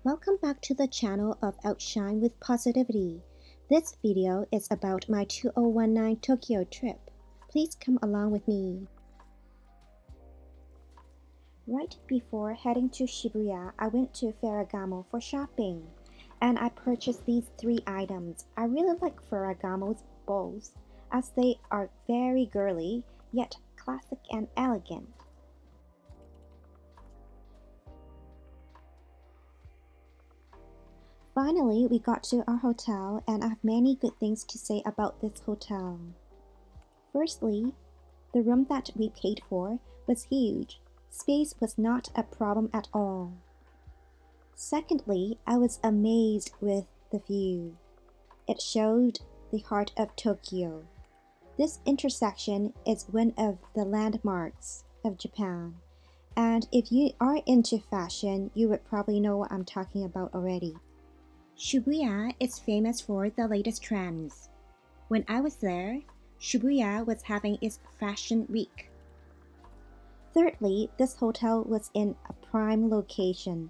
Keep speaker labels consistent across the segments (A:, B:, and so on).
A: Welcome back to the channel of Outshine with Positivity. This video is about my 2019 Tokyo trip. Please come along with me. Right before heading to Shibuya, I went to Ferragamo for shopping, and I purchased these three items. I really like Ferragamo's bowls, as they are very girly, yet classic and elegant. Finally, we got to our hotel, and I have many good things to say about this hotel. Firstly, the room that we paid for was huge. Space was not a problem at all. Secondly, I was amazed with the view. It showed the heart of Tokyo. This intersection is one of the landmarks of Japan, and if you are into fashion, you would probably know what I'm talking about already. Shibuya is famous for the latest trends. When I was there, Shibuya was having its fashion week. Thirdly, this hotel was in a prime location.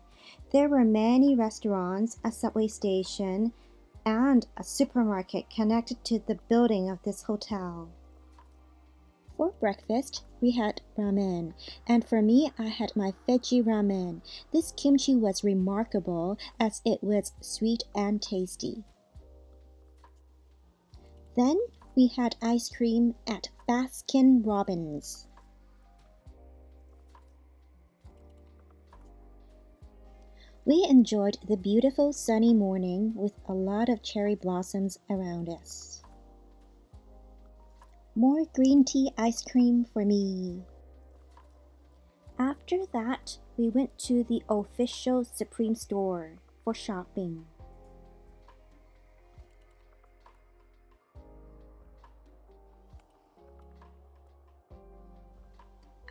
A: There were many restaurants, a subway station, and a supermarket connected to the building of this hotel. For breakfast, we had ramen, and for me, I had my veggie ramen. This kimchi was remarkable as it was sweet and tasty. Then we had ice cream at Baskin Robbins. We enjoyed the beautiful sunny morning with a lot of cherry blossoms around us. More green tea ice cream for me. After that, we went to the official Supreme store for shopping.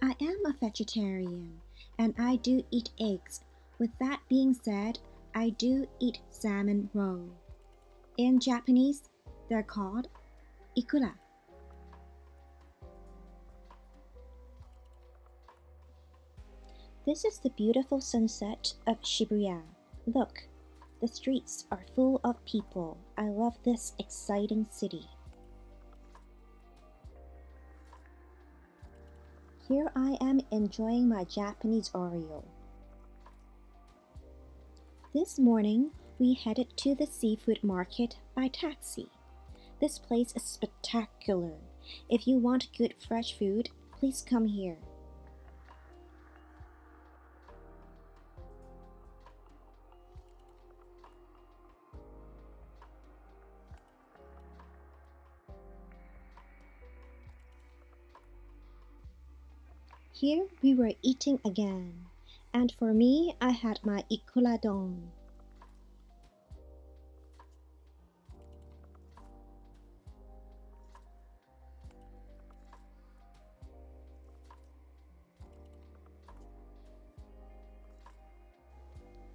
A: I am a vegetarian, and I do eat eggs. With that being said, I do eat salmon roe. In Japanese, they're called ikura. This is the beautiful sunset of Shibuya. Look, the streets are full of people. I love this exciting city. Here I am enjoying my Japanese Oreo. This morning, we headed to the seafood market by taxi. This place is spectacular. If you want good fresh food, please come here. Here we were eating again, and for me, I had my ikura don.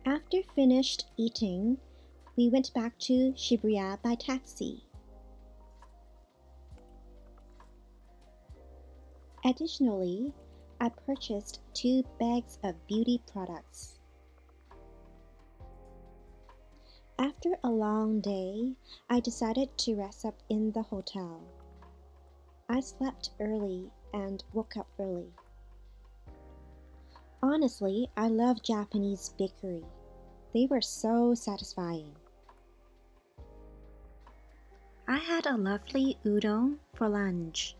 A: After finished eating, we went back to Shibuya by taxi. Additionally, I purchased 2 bags of beauty products. After a long day, I decided to rest up in the hotel. I slept early and woke up early. Honestly, I love Japanese bakery. They were so satisfying. I had a lovely udon for lunch,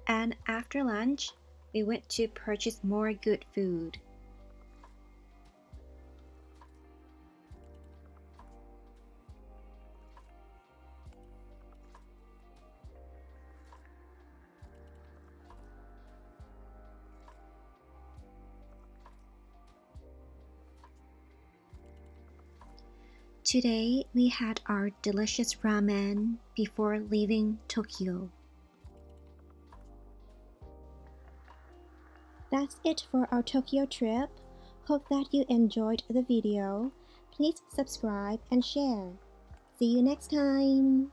A: and after lunch, we went to purchase more good food. Today, we had our delicious ramen before leaving Tokyo. That's it for our Tokyo trip. Hope that you enjoyed the video. Please subscribe and share. See you next time!